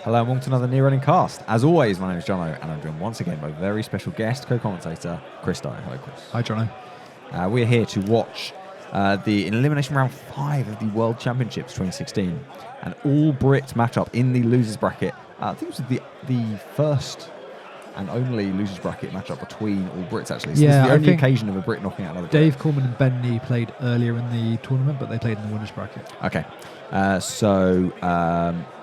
Hello and welcome to another Near Running Cast. As always, my name is Johno and I'm joined once again by a very special guest, co-commentator, Chris Dyer. Hello, Chris. Hi, Johno. We're here to watch the Elimination Round 5 of the World Championships 2016. An all-Brit matchup in the losers bracket. I think it was the first and only losers bracket matchup between all Brits, actually. So this is the only occasion of a Brit knocking out another Brit. Dave Coleman and Ben Nee played earlier in the tournament, but they played in the winners bracket. Okay.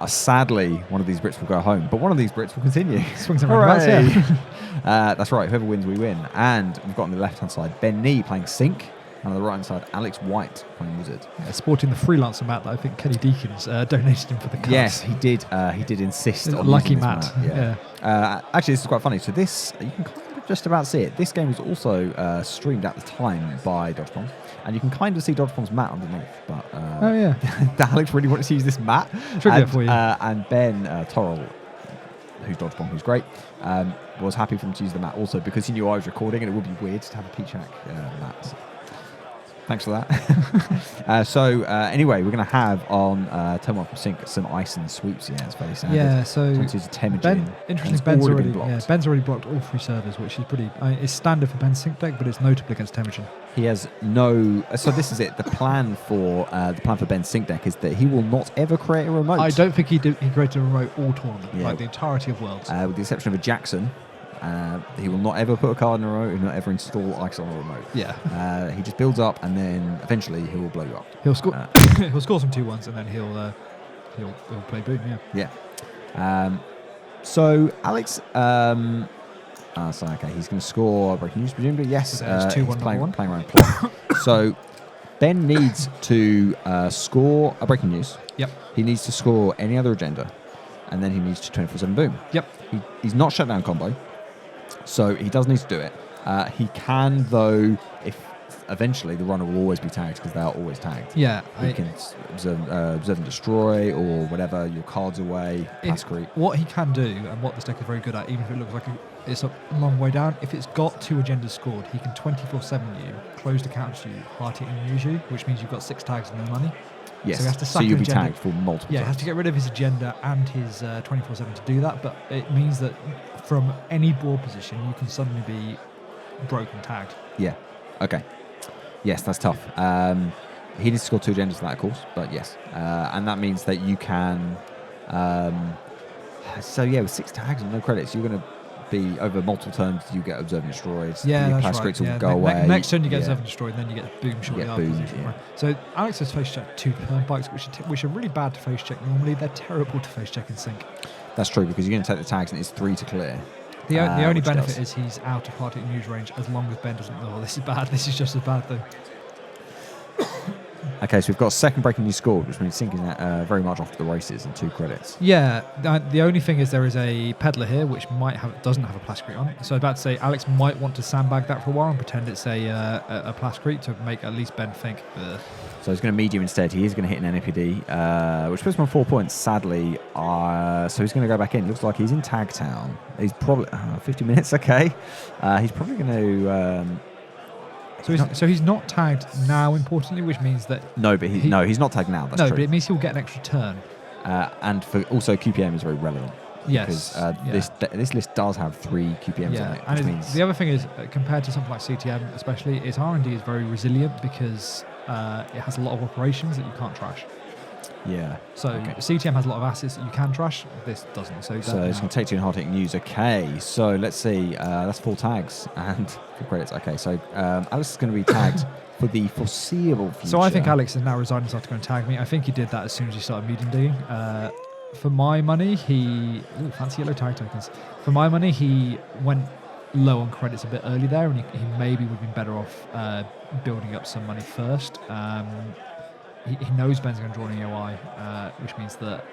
Sadly, one of these Brits will go home, but one of these Brits will continue. Swings and roundabouts, yeah. That's right. Whoever wins, we win. And we've got on the left-hand side Ben Nee playing Sink, and on the right-hand side, Alex White playing Whizzard. Yeah, sporting the freelancer mat that I think Kenny Deacons donated him for the cut. Yes, he did. He did insist on lucky using this mat. Yeah. Actually, this is quite funny. So this, you can kind of just about see it. This game was also streamed at the time by Dodgebomb, and you can kind of see Dodgebomb's mat underneath. But oh yeah, Alex really wanted to use this mat. Trivia for you. And Ben Torrell, who's Dodgebomb, who's great, was happy for him to use the mat also because he knew I was recording, and it would be weird to have a Peach Hack mat. So. Thanks for that. Anyway, we're going to have on turn 1 from Sink some ice and sweeps. Yeah, it's very sad. Yeah, so Ben's already blocked all 3 servers, which is pretty. It's standard for Ben's Sink deck, but it's notable against Temujin. He has no. So this is it. The plan for Ben's Sink deck is that he will not ever create a remote. I don't think he created a remote all tournament, like the entirety of Worlds, with the exception of a Jackson. He will not ever put a card in a remote. He will not ever install ice on a remote. Yeah. He just builds up, and then eventually he will blow you up. He'll score. He'll score some 2-1s, and then he'll play boom. Yeah. So Alex. Okay. He's going to score breaking news, presumably. Yes. So it's 2-1 playing around clock. So Ben needs to score a breaking news. Yep. He needs to score any other agenda, and then he needs to 24/7 boom. Yep. He's not shut down combo. So he does need to do it. He can, though, if eventually the runner will always be tagged because they are always tagged. Yeah. He can observe and destroy or whatever, your cards away, pass creep. What he can do, and what this deck is very good at, even if it looks like it's a long way down, if it's got 2 agendas scored, he can 24/7 you, close the counter you, hard hit and use you, which means you've got 6 tags and no money. Yes, so, he has to sack you'll be agenda. tagged for multiple times. Yeah, he has to get rid of his agenda and his 24/7 to do that, but it means that from any board position, you can suddenly be broken tagged. Yeah, okay. Yes, that's tough. He needs to score 2 agendas for that, of course, but yes. And that means that you can... with 6 tags and no credits, you're going to be, over multiple turns, you get observed and destroyed. Yeah, your that's right. will go away. Next turn you get observed and destroyed, and then you get boom shortly after. Yeah. So Alex has face checked 2 turn bikes, which are really bad to face check normally. They're terrible to face check in Sync. That's true, because you're going to take the tags and it's 3 to clear. The only benefit is he's out of hard hit and use range as long as Ben doesn't know, this is bad, this is just as bad though. Okay, so we've got a second breaking news scored, which means Sink is very much off to the races and 2 credits. Yeah, the only thing is there is a peddler here which doesn't have a plasticrete on. So I was about to say Alex might want to sandbag that for a while and pretend it's a plasticrete to make at least Ben think. Ugh. So he's going to medium instead. He is going to hit an NAPD, which puts him on 4 points, sadly. So he's going to go back in. Looks like he's in Tag Town. He's probably 50 minutes, okay. He's probably going to... So he's not tagged now, importantly, which means that... he's not tagged now, that's true. No, but it means he'll get an extra turn. And also QPM is very relevant. Yes. Because this list does have 3 QPMs on it. And means the other thing is, compared to something like CTM especially, is R&D is very resilient because it has a lot of operations that you can't trash. Yeah. So CTM has a lot of assets that you can trash. This doesn't. So it's going to take 2 hard hitting news. Okay. So let's see. That's 4 tags and 4 credits. Okay. So Alex is going to be tagged for the foreseeable future. So I think Alex has now resigned himself to go and tag me. I think he did that as soon as he started medium digging. For my money, fancy yellow tag tokens. For my money, he went low on credits a bit early there, and he maybe would have been better off building up some money first. He knows Ben's going to draw an EOI, which means that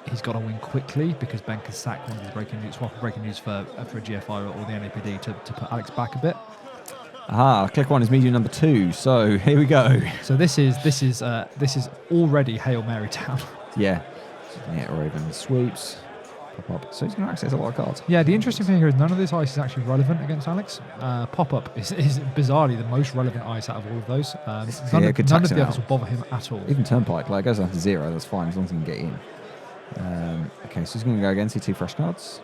he's got to win quickly because Ben can sack one of his breaking news, swap a breaking news for a GFI or the NAPD to put Alex back a bit. Aha! Click 1 is medium number 2. So here we go. So this is already Hail Mary Town. Yeah. Or even sweeps. Pop-up. So he's going to access a lot of cards. Yeah, the interesting thing here is none of this ice is actually relevant against Alex. Pop-up is bizarrely the most relevant ice out of all of those. None of the others will bother him at all. Even Turnpike, it goes down to 0, that's fine, as long as he can get in. Okay, Okay, so he's going to go again. See 2 fresh cards.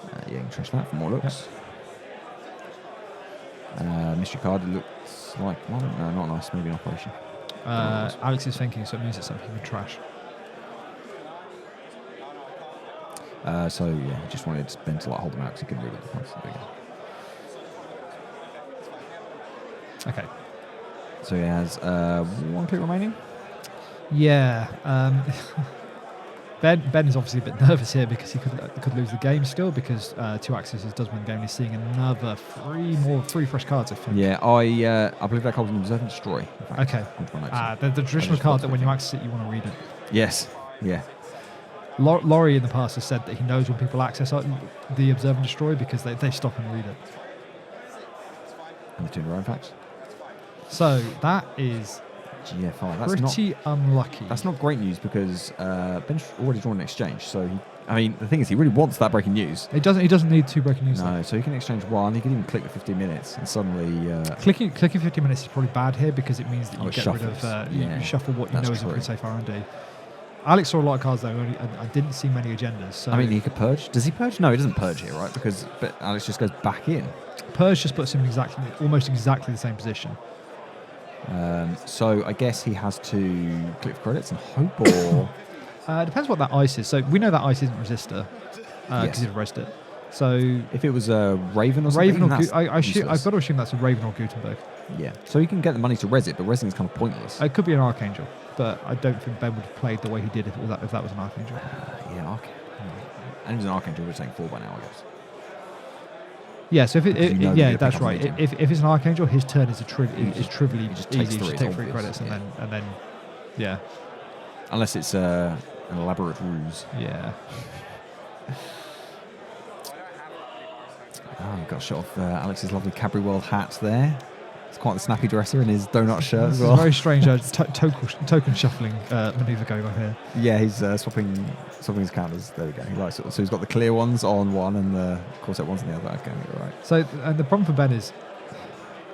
Yeah, you can trash that for more looks. Mystery card looks like one. No, not nice. Maybe an operation. Alex is thinking, so it means it's something with trash. So yeah, he just wanted Ben to like hold them out because he couldn't read it. There we go. Okay. So he has 1 click remaining. Yeah. Ben is obviously a bit nervous here because he could lose the game still because 2 accesses does win the game. He's seeing another 3 fresh cards, I think. Yeah, I believe that card was an Observe and Destroy. Okay. The traditional card that when you access it, you want to read it. Yes. Yeah. Laurie in the past has said that he knows when people access the Observe and Destroy because they stop and read it. And the 2 in a row, in fact. So that is GFI. That's pretty unlucky. That's not great news because Ben's already drawn an exchange. So the thing is, he really wants that breaking news. He doesn't need 2 breaking news. No, so he can exchange 1. He can even click the 15 minutes, and suddenly clicking 15 minutes is probably bad here because it means that you get rid of you shuffle what you know is a pretty safe R&D. Alex saw a lot of cards though. I didn't see many agendas. So he could purge. Does he purge? No, he doesn't purge here, right? But Alex just goes back in. Purge just puts him almost exactly the same position. So I guess he has to click for credits and hope, or it depends what that ice is. So we know that ice isn't resistor because he'd erased it. So if it was a Raven or something, I've got to assume that's a Raven or Gutenberg. Yeah. So he can get the money to res it, but resing is kind of pointless. It could be an Archangel, but I don't think Ben would have played the way he did if that was an Archangel. Archangel. And it was an Archangel, we're saying 4 by now, I guess. Yeah, so that's right. If it's an Archangel, his turn is trivially easy. He just takes 3 credits and then yeah. Unless it's an elaborate ruse. Yeah. Got a shot of Alex's lovely Cadbury World hat there. It's quite the snappy dresser in his donut shirt as well. Very strange token shuffling manoeuvre going on here. Yeah, he's swapping his counters. There we go. He likes it. So he's got the clear ones on one and the corset ones on the other. Okay, right. So the problem for Ben is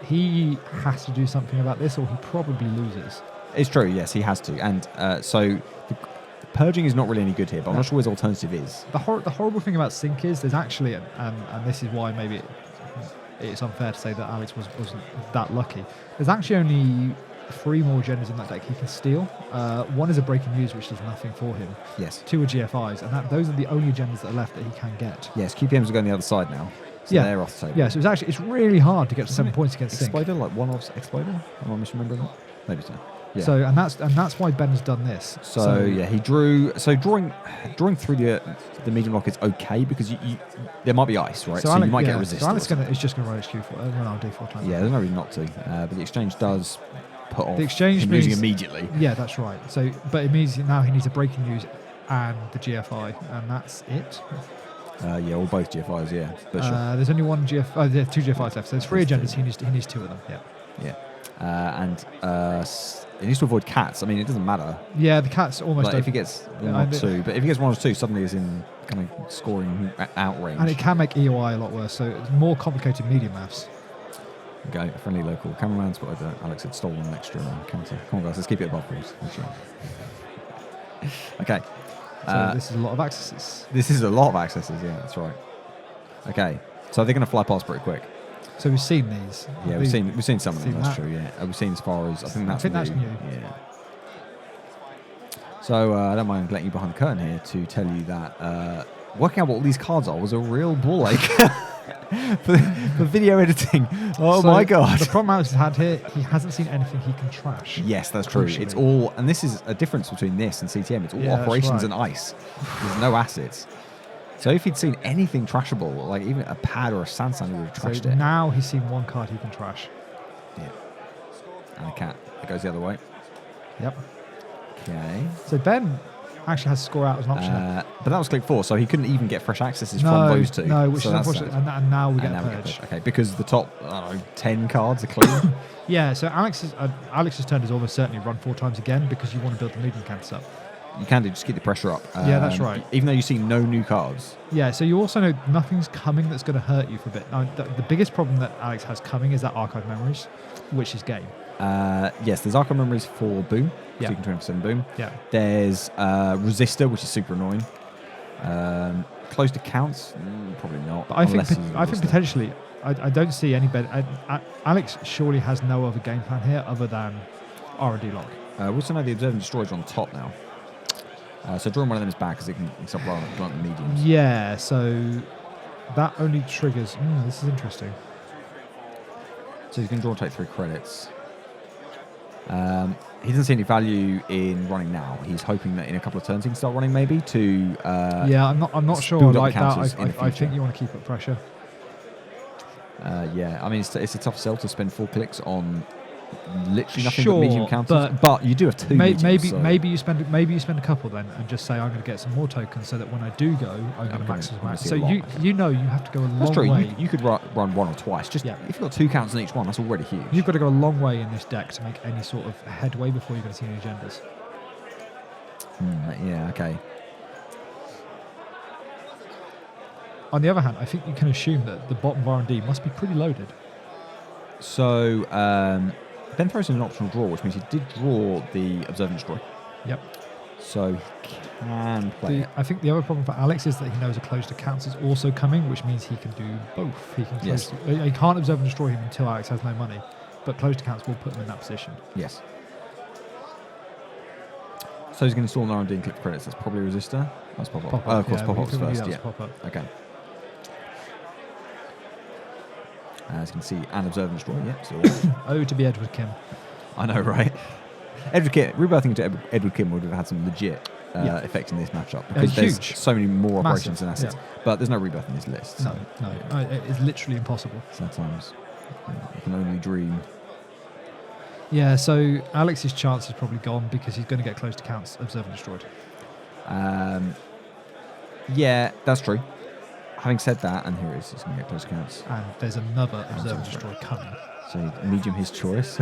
he has to do something about this, or he probably loses. It's true. Yes, he has to. And so the purging is not really any good here, but I'm not sure what his alternative is. The horrible thing about Sync is there's actually, and this is why maybe it's unfair to say that Alex wasn't that lucky. There's actually only 3 more agendas in that deck he can steal. 1 is a breaking news, which does nothing for him. Yes. 2 are GFIs, and those are the only agendas that are left that he can get. Yes, QPMs are going the other side now. So they're off the table. Yeah, so it's really hard to get to 7 points against Sync. Exploder, like 1 off Exploder? Am I misremembering that? Maybe so. Yeah. So and that's why Ben has done this. So he drew. So drawing through the medium lock is okay because you there might be ice, right? So Alex, you might get a resist. So Alex is just going to run HQ for run RD4 times. Yeah, there's no reason not to. But the exchange does put off the exchange him losing immediately. Yeah, that's right. So, but it means now he needs a breaking news and the GFI, and that's it. Or both GFIs. Yeah, but sure. There's only 1 GFI. There's 2 GFIs left. So there's 3 agendas. He needs 2 of them. Yeah. Yeah. And he needs to avoid cats. I mean, it doesn't matter. Yeah, the cat's almost. If he gets 1 or 2, but if he gets 1 or 2, suddenly he's in kind of scoring out range. And it can make EOI a lot worse. So it's more complicated medium maths. Okay, a friendly local cameraman spotted that Alex had stolen an extra counter. Come on, guys, let's keep it above, please. Okay. So this is a lot of accesses. This is a lot of accesses. Yeah, that's right. Okay, so they're going to fly past pretty quick. So we've seen these. Yeah, we've seen some of them. That's true. Yeah, we've seen as far as I think that's new. Yeah. So I don't mind letting you behind the curtain here to tell you that working out what all these cards are was a real ball ache for video editing. Oh my god! The problem Alex has had here, he hasn't seen anything he can trash. Yes, that's true. It's all, and this is a difference between this and CTM. It's all operations and ice. There's no assets. So if he'd seen anything trashable, like even a pad or a sandstand, he would have trashed it. Now he's seen 1 card he can trash. Yeah. And a cat that goes the other way. Yep. Okay. So Ben actually has to score out as an option. But that was click 4, so he couldn't even get fresh accesses from those 2. No, which is unfortunate. And now we get purge. Okay, because the top 10 cards are clean. Yeah, so Alex's turn is almost certainly run 4 times again because you want to build the medium counters up. You can do, just keep the pressure up. Yeah, that's right. Even though you see no new cards. Yeah, so you also know nothing's coming that's going to hurt you for a bit. Now, the biggest problem that Alex has coming is that Archive Memories, which is game. Yes, there's Archive Memories for Boom. Yeah. So you can 27 Boom. Yeah. There's Resistor, which is super annoying. Close to counts? Probably not. But I think potentially, I don't see any better. Alex surely has no other game plan here other than R&D lock. We also know the Observe and Destroyers are on top now. So drawing one of them is bad because it can stop blunt the mediums. Yeah, so that only triggers... this is interesting. So he's going to draw and take 3 credits. He doesn't see any value in running now. He's hoping that in a couple of turns he can start running maybe to... I'm not sure I like that. I think you want to keep up pressure. Yeah, I mean, it's a tough sell to spend 4 clicks on literally nothing but medium counters. But you do have 2 mediums, maybe you spend a couple then and just say I'm going to get some more tokens so that when I do go I'm going to max as max. So you have to go a long way. That's true. You could run 1 or twice. If you've got 2 counters on each one, that's already huge. You've got to go a long way in this deck to make any sort of headway before you're going to see any agendas. Yeah. Okay. On the other hand, I think you can assume that the bottom of R&D must be pretty loaded. So Ben throws in an optional draw, which means he did draw the Observe and Destroy. Yep. So he can play it. I think the other problem for Alex is that he knows a close to counts is also coming, which means he can do both. He can he can't Observe and Destroy him until Alex has no money, but close to counts will put him in that position. Yes. So he's going to install an R&D and click credits. That's probably a resistor. That's pop-up. Of course, pop-up's first. Yeah. Pop-up. Okay. As you can see, and Observe and Destroy. Yeah, still Oh, to be Edward Kim. I know, right? Edward Kim, rebirthing into Edward Kim would have had some legit effect in this matchup because there's so many more operations and assets. But there's no rebirth in this list. So. No. It's literally impossible. Sometimes you can only dream. Yeah, so Alex's chance is probably gone because he's going to get close to counts, Observe and Destroyed. Yeah, that's true. Having said that, and here it is, he's going to get close to counts. And there's another Observe and Destroy coming. So medium his choice.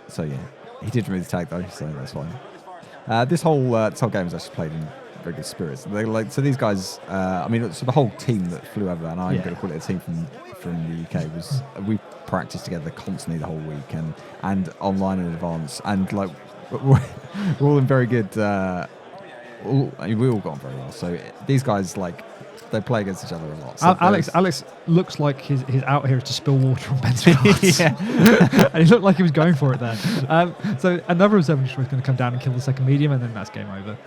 So yeah, he did remove the tag though, so that's fine. This whole game was actually played in very good spirits. So these guys, so the whole team that flew over, and I'm going to call it a team from the UK, was we practiced together constantly the whole week and online in advance, and like we're all in very good. We all got on very well. So these guys they play against each other a lot. So Alex looks like his out here is to spill water on Ben's cards. And he looked like he was going for it there. So another Observe and Destroy is going to come down and kill the second medium, and then that's game over.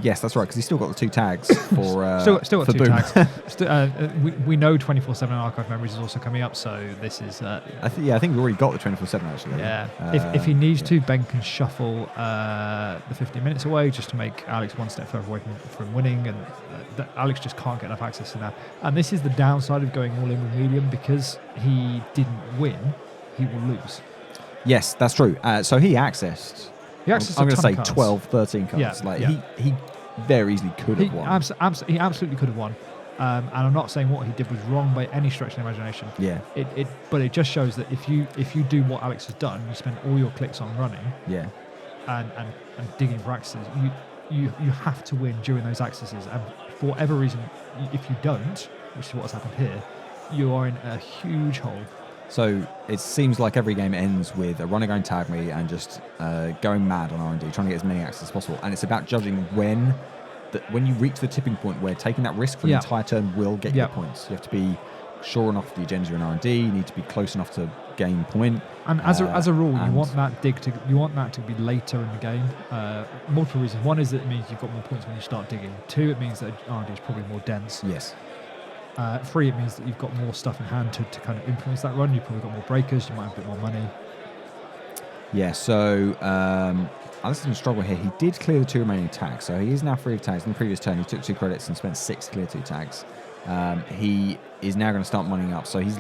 Yes, that's right, because he's still got the 2 tags for still got for 2 Boom. tags. We know 24/7 Archive Memories is also coming up, so this is. I think we've already got the 24/7 actually. Yeah. If he needs to, Ben can shuffle the 15 minutes away just to make Alex one step further away from winning, and Alex just can't get enough access to that. And this is the downside of going all in with medium, because he didn't win, he will lose. Yes, that's true. So he accessed. I'm going to say 12, 13 cards. He very easily could have won. He absolutely could have won. And I'm not saying what he did was wrong by any stretch of the imagination. Yeah. But it just shows that if you do what Alex has done, you spend all your clicks on running. Yeah. And digging for accesses. You have to win during those accesses. And for whatever reason, if you don't, which is what has happened here, you are in a huge hole. So it seems like every game ends with a runner going tag me and just going mad on R&D, trying to get as many access as possible. And it's about judging when you reach the tipping point where taking that risk for the entire turn will get you points. You have to be sure enough of the agenda in R&D. You need to be close enough to gain point. And as a rule, you want that to be later in the game. Multiple reasons. One is that it means you've got more points when you start digging. 2, it means that R&D is probably more dense. Yes. 3, it means that you've got more stuff in hand to kind of influence that run. You've probably got more breakers. You might have a bit more money. Yeah, so Alex is in a struggle here. He did clear the 2 remaining tags, so he is now free of tags. In the previous turn, he took 2 credits and spent 6 to clear 2 tags. He is now going to start moneying up, so he's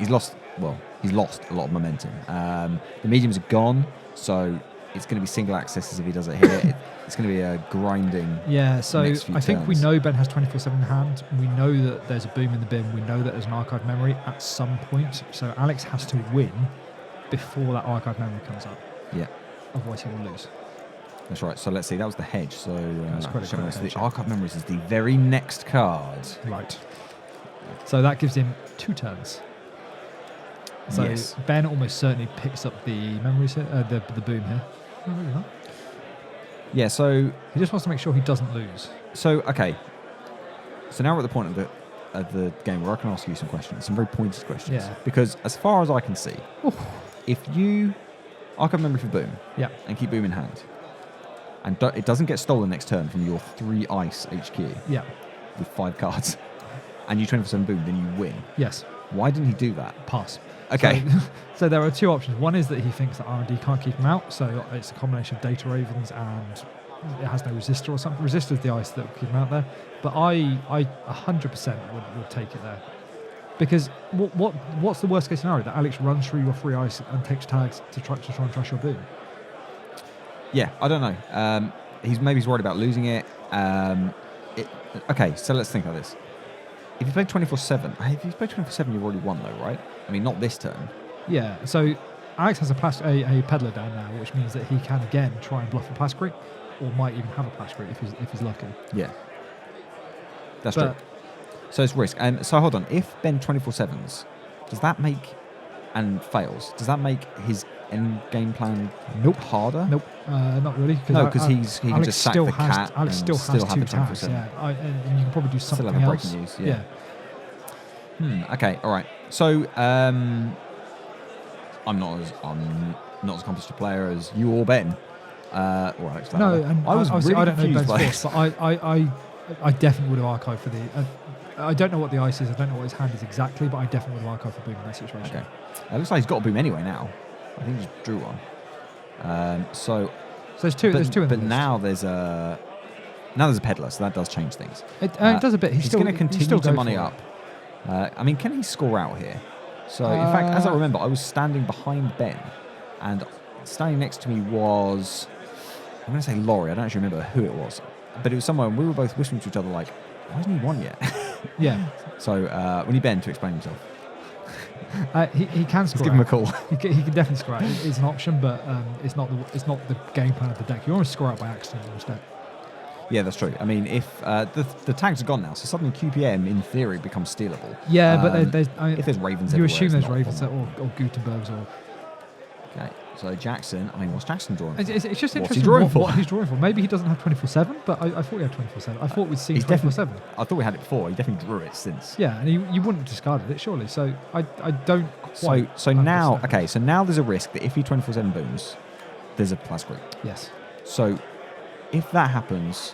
lost a lot of momentum. The mediums are gone, so it's going to be single accesses if he does it here. It's going to be a grinding. Yeah, so I think turns. we know Ben has 24/7 in hand. We know that there's a boom in the bin. We know that there's an archive memory at some point. So Alex has to win before that archive memory comes up. Yeah. Otherwise he will lose. That's right. So let's see. That was the hedge. So the archive memories is the very next card. Right. So that gives him 2 turns. So Yes. Ben almost certainly picks up the memories, the boom here. Oh, maybe not. Yeah, so He just wants to make sure he doesn't lose. okay. So now we're at the point of the game where I can ask you some questions, some very pointed questions. Yeah. Because as far as I can see, if you archive memory for boom Yeah. and keep boom in hand, and it doesn't get stolen next turn from your 3 ice HQ Yeah. with 5 cards, and you 24/7 boom, then you win. Yes. Why didn't he do that? Pass. Okay. So there are 2 options. One is that he thinks that R&D can't keep him out, so it's a combination of Data Ravens and it has no resistor or something. Resistor is the ice that will keep him out there. But I 100% would take it there. Because what's the worst case scenario? That Alex runs through your 3 ice and takes tags to try and trash your boom? Yeah, I don't know. He's worried about losing it. Okay, so let's think about this. If you play 24/7, if you play 24/7, you've already won though, right? I mean, not this turn. Yeah, so Alex has a peddler down now, which means that he can again try and bluff a Plascrete, or might even have a Plascrete if he's lucky. Yeah, that's true. So it's risk. And so hold on, if Ben 24/7s, does that make and fails? Does that make his end game plan harder? Nope, not really. No, because he can just sack the cat. Alex still has 2 tags. Yeah, and you can probably do something still have a else. breaking news. Yeah. Okay. All right. So I'm not as accomplished a player as you or Ben. Or Alex. No, and I was obviously really I don't know confused Ben's by force, but I definitely would have archived for the. I don't know what the ice is. I don't know what his hand is exactly, but I definitely would have archived for boom in that situation. Okay. It looks like he's got a boom anyway now. I think he just drew one. So there's two. There's 2 in the But list. now there's a peddler, so that does change things. It does a bit. He's going to continue to money up. I mean, can he score out here? So, in fact, as I remember, I was standing behind Ben, and standing next to me was, I'm going to say Laurie. I don't actually remember who it was, but it was someone. We were both whispering to each other like, "Why hasn't he won yet?" Yeah. So we need Ben to explain himself. He can score. Let's give him a out. call. He can definitely score out. It's an option, but it's not the game plan of the deck. You almost score out by accident instead. Yeah, that's true. I mean, if the tags are gone now, so suddenly QPM in theory becomes stealable. Yeah, but if there's Ravens, you everywhere, assume it's there's not a Ravens problem. or Gutenbergs or. Okay, so Jackson. I mean, what's Jackson drawing? For? It's just What's he interesting drawing for? what he's drawing for. Maybe he doesn't have 24/7, but I thought he had 24/7. I thought we'd seen 24/7. I thought we had it before. He definitely drew it since. Yeah, and you wouldn't have discarded it surely. So I don't quite. So now, understand. okay, so now there's a risk that if he 24/7 booms, there's a Plascrete. Yes. So if that happens,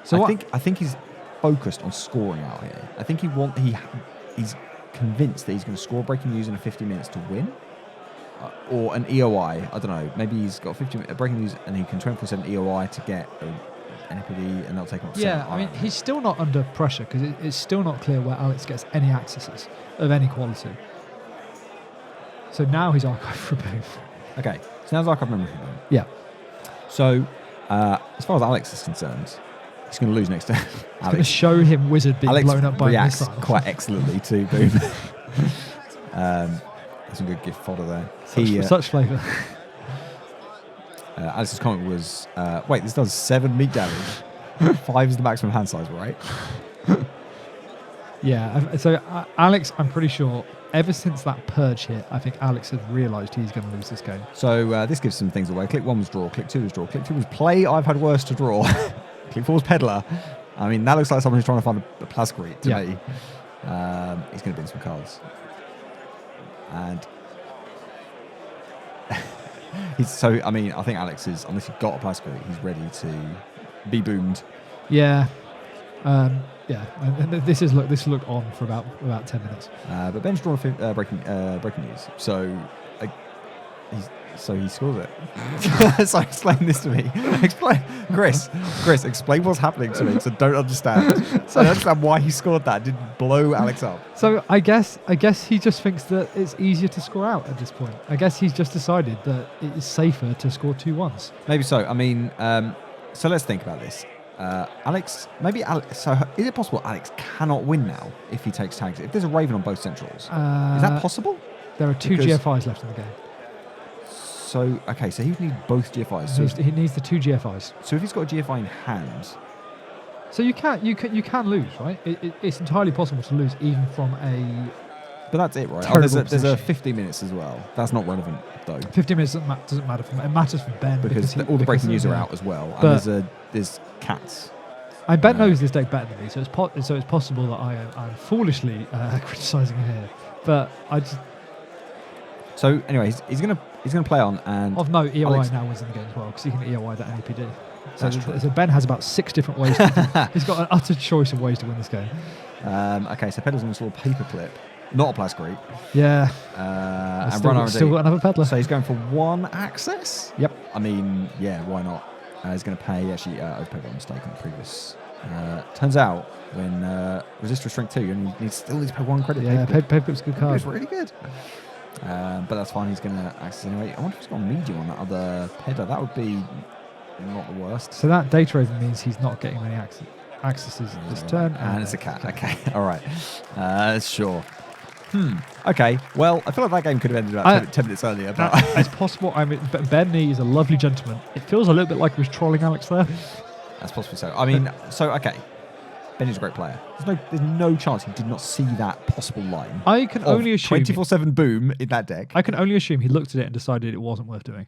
So I think he's focused on scoring out here. I think he's convinced that he's going to score breaking news in a 50 minutes to win, or an EOI. I don't know. Maybe he's got 50 breaking news and he can 24/7 EOI to get an NPD, and they'll take him up. Yeah, I mean, he's still not under pressure because it's still not clear where Alex gets any accesses of any quality. So now he's archived for boom. Okay, so now there's archive memory for him. Yeah. So as far as Alex is concerned, he's going to lose next turn. It's going to show him Wizard being Alex blown up by a reacts missile. quite excellently to boom. That's some good gift fodder there. Such flavour. Alex's comment was, wait, this does 7 meat damage. 5 is the maximum hand size, right? Yeah, so Alex, I'm pretty sure, ever since that purge hit, I think Alex has realised he's going to lose this game. So this gives some things away. Click 1 was draw, click 2 was draw, click 3 was play, I've had worse to draw. Click 4 was peddler. I mean, that looks like someone who's trying to find a Plascrete to me. He's going to bin some cards. And I think Alex is, unless you've got a Plascrete, he's ready to be boomed. Yeah. Yeah, and this looked on for about 10 minutes. But Ben's drawn breaking news, so he scores it. So explain this to me. Explain, Chris. Explain what's happening to me because I don't understand. So I don't understand why he scored that. Didn't blow Alex up. So I guess he just thinks that it's easier to score out at this point. I guess he's just decided that it is safer to score 2 1s. Maybe so. I mean, so let's think about this. Alex, so is it possible Alex cannot win now if he takes tags? If there's a Raven on both centrals, is that possible? There are 2 GFIs left in the game. So, okay, so he would need both GFIs. So he needs the 2 GFIs. So if he's got a GFI in hand... So you can lose, right? It's entirely possible to lose even from a But that's it, right? Terrible There's a position. 50 minutes as well. That's not relevant, though. 50 minutes doesn't matter for me. It matters for Ben. Because all the breaking news are out as well. But- And there's cats. Ben knows this deck better than me, so it's possible that I'm foolishly criticising him here. But I just... So anyway, he's gonna play on, and Of note, EOI Alex- now wins in the game as well, because he can EOI that NAPD. That's true. So Ben has about 6 different ways. He's got an utter choice of ways to win this game. okay, so Pedlar's going to install Paperclip, not a Plascrete. Yeah. And Still, run R&D. still got another peddler. So he's going for 1 access? Yep. I mean, yeah, why not? He's going to pay, actually, overpaid by mistake on the previous. Turns out, when Resist Restraint 2, you still need to pay 1 credit. Yeah, Paperclip's a good card. It's really good. But that's fine, he's going to access anyway. I wonder if he's got medium on that other peddler. That would be not the worst. So that data rating means he's not getting many accesses this turn. And it's a cat. Okay, all right. Sure. Okay, well, I feel like that game could have ended about 10 minutes earlier. But It's possible. I mean, Ben Nee is a lovely gentleman. It feels a little bit like he was trolling Alex there. that's possibly so. I mean, okay. Ben is a great player. There's no chance he did not see that possible line. I can only assume 24/7 boom in that deck. I can only assume he looked at it and decided it wasn't worth doing.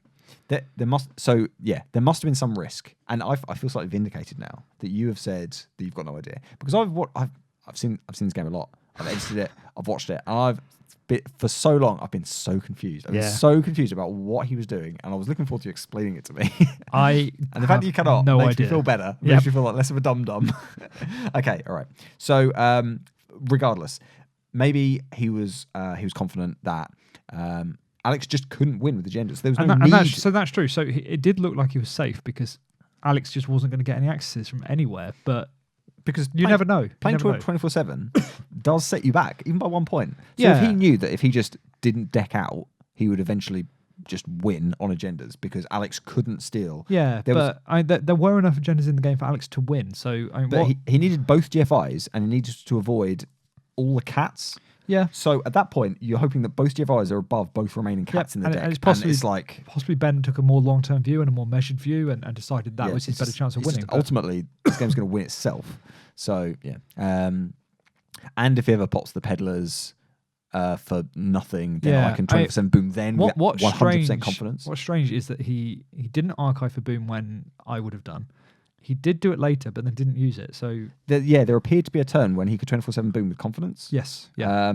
There must have been some risk, and I feel slightly vindicated now that you have said that you've got no idea, because I've seen this game a lot. I've edited it, I've watched it, and for so long I've been so confused. I've been so confused about what he was doing, and I was looking forward to you explaining it to me. And the fact that you cannot makes me feel better. Yep. Makes me feel like less of a dum-dum. Okay, all right. So regardless, maybe he was confident that Alex just couldn't win with the genders. There was no need. That's true. So it did look like he was safe because Alex just wasn't going to get any accesses from anywhere. But because you never know. Playing 24/7 does set you back, even by 1 point. So Yeah. if he knew that if he just didn't deck out, he would eventually just win on agendas because Alex couldn't steal. Yeah, there were enough agendas in the game for Alex to win. So I mean, But he needed both GFIs and he needed to avoid all the cats. Yeah. So at that point, you're hoping that both GFIs are above both remaining cats in the deck. And it's possibly, like possibly Ben took a more long-term view and a more measured view and decided that was his better chance of winning. Ultimately, this game's going to win itself. So, yeah. And if he ever pops the peddlers for nothing, then I can 20% boom then with 100% confidence. What's strange is that he didn't archive for boom when I would have done. He did do it later, but then didn't use it. So there appeared to be a turn when he could 24/7 boom with confidence. Yes. Yeah.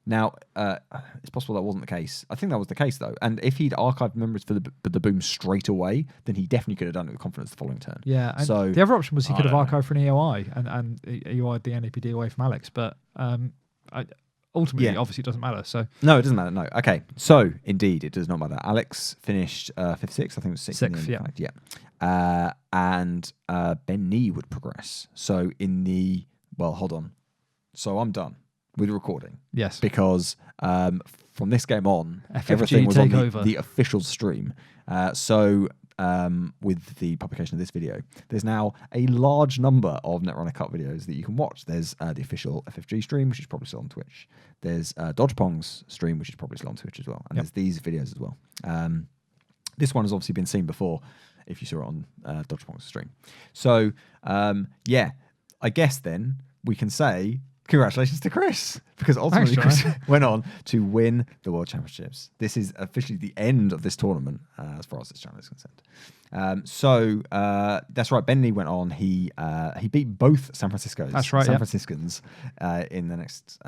Now, it's possible that wasn't the case. I think that was the case, though. And if he'd archived members for the boom straight away, then he definitely could have done it with confidence the following turn. Yeah. And so the other option was he could have archived for an EOI and EOI'd the NAPD away from Alex. But ultimately, obviously, it doesn't matter. So no, it doesn't matter. No. Okay. So indeed, it does not matter. Alex finished 5th, 6th. I think it was 6th. 6th, yeah. Yeah. And Ben Nee would progress. So hold on. So I'm done with recording. Yes. Because from this game on, FFG everything was on takeover. the official stream. With the publication of this video, there's now a large number of Netrunner Cup videos that you can watch. There's the official FFG stream, which is probably still on Twitch. There's Dodgepong's stream, which is probably still on Twitch as well. And there's these videos as well. This one has obviously been seen before if you saw it on Dodgepong's stream. So, I guess then we can say congratulations to Chris, because ultimately Chris went on to win the World Championships. This is officially the end of this tournament, as far as this channel is concerned. That's right. Ben Nee went on. He beat both San Francisco's. That's right. San Franciscans in the next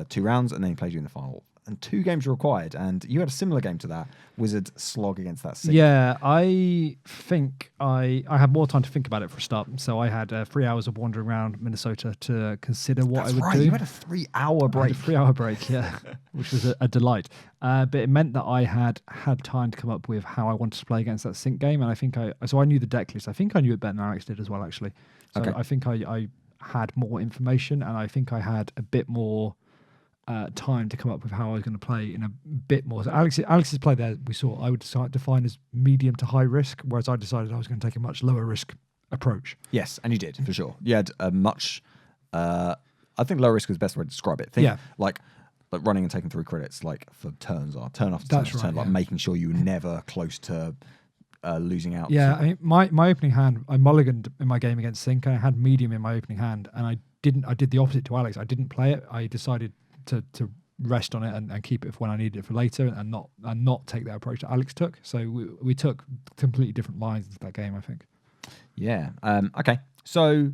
2 rounds, and then he played you in the final. And 2 games were required, and you had a similar game to that. Wizard slog against that. Yeah, I think I had more time to think about it for a start. So I had 3 hours of wandering around Minnesota to consider what I would do. You had a 3-hour break. 3-hour break, yeah, which was a delight. But it meant that I had time to come up with how I wanted to play against that sync game, and I think I knew the deck list. I think I knew it better than Alex did as well, actually. So I think I had more information, and I think I had a bit more time to come up with how I was going to play in a bit more. So Alex's play there, we saw, I would define as medium to high risk, whereas I decided I was going to take a much lower risk approach. Yes, and you did, for sure. You had a much, I think low risk is the best way to describe it. Like running and taking 3 credits, like for turns turn after turn after turn, like making sure you were never close to losing out. Yeah, I mean, my opening hand, I mulliganed in my game against Sync, and I had medium in my opening hand, and I did the opposite to Alex. I didn't play it. I decided to rest on it and keep it for when I need it for later, and not take that approach that Alex took. So we took completely different lines into that game, I think. Yeah. Okay. So,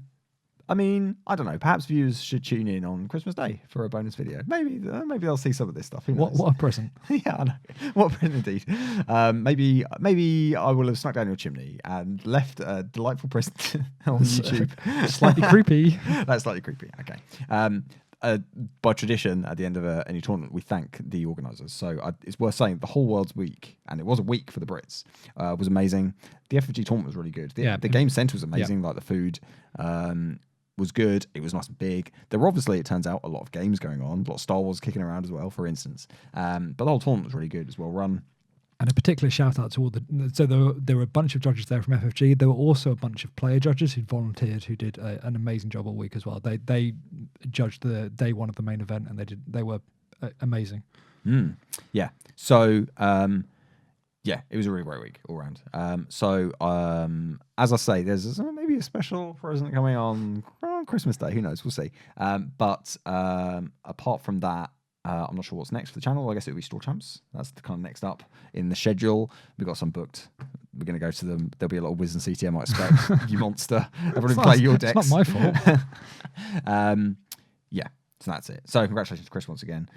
I mean, I don't know. Perhaps viewers should tune in on Christmas Day for a bonus video. Maybe they'll see some of this stuff. Who knows? What a present! Yeah, I know. What a present indeed. Maybe I will have snuck down your chimney and left a delightful present on YouTube. Slightly creepy. That's slightly creepy. Okay. By tradition, at the end of any tournament, we thank the organisers. So it's worth saying the whole World's Week, and it was a week for the Brits, was amazing. The FFG tournament was really good. The game centre was amazing. Like the food was good. It was nice and big. There were obviously, it turns out, a lot of games going on. A lot of Star Wars kicking around as well, for instance. But the whole tournament was really good. It was well run. And a particular shout out to all so there were a bunch of judges there from FFG. There were also a bunch of player judges who volunteered, who did an amazing job all week as well. They judged the day one of the main event, and they were amazing. Yeah. So yeah, it was a really great week all round. As I say, there's maybe a special present coming on Christmas Day. Who knows? We'll see. But apart from that, I'm not sure what's next for the channel. I guess it'll be Store Champs. That's the kind of next up in the schedule. We've got some booked. We're going to go to them. There'll be a lot of Wiz and CTM, I expect. You monster. Everyone play your decks. It's not my fault. Yeah, so that's it. So congratulations to Chris once again.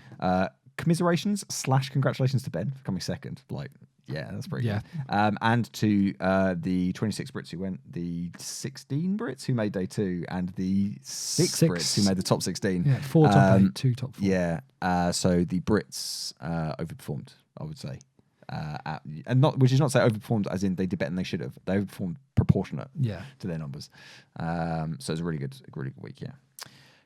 Commiserations / congratulations to Ben for coming second. Yeah, that's pretty good. And to the 26 Brits who went, the 16 Brits who made day 2, and the 6 Brits who made the top 16. Yeah, 4 top 8, 2 top 4. Yeah, so the Brits overperformed, I would say. Which is not to say overperformed as in they did better than they should have. They overperformed proportionate to their numbers. So it was a really good week, yeah.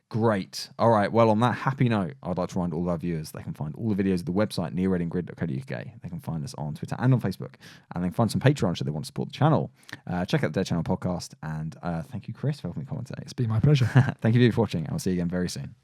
Great. All right. Well, on that happy note, I'd like to remind all of our viewers they can find all the videos of the website nearreadinggrid.co.uk. They can find us on Twitter and on Facebook, and they can find some Patreon should they want to support the channel. Check out the Dead Channel podcast, and thank you, Chris, for helping me commentate. It's been my pleasure. Thank you for watching, and I'll see you again very soon.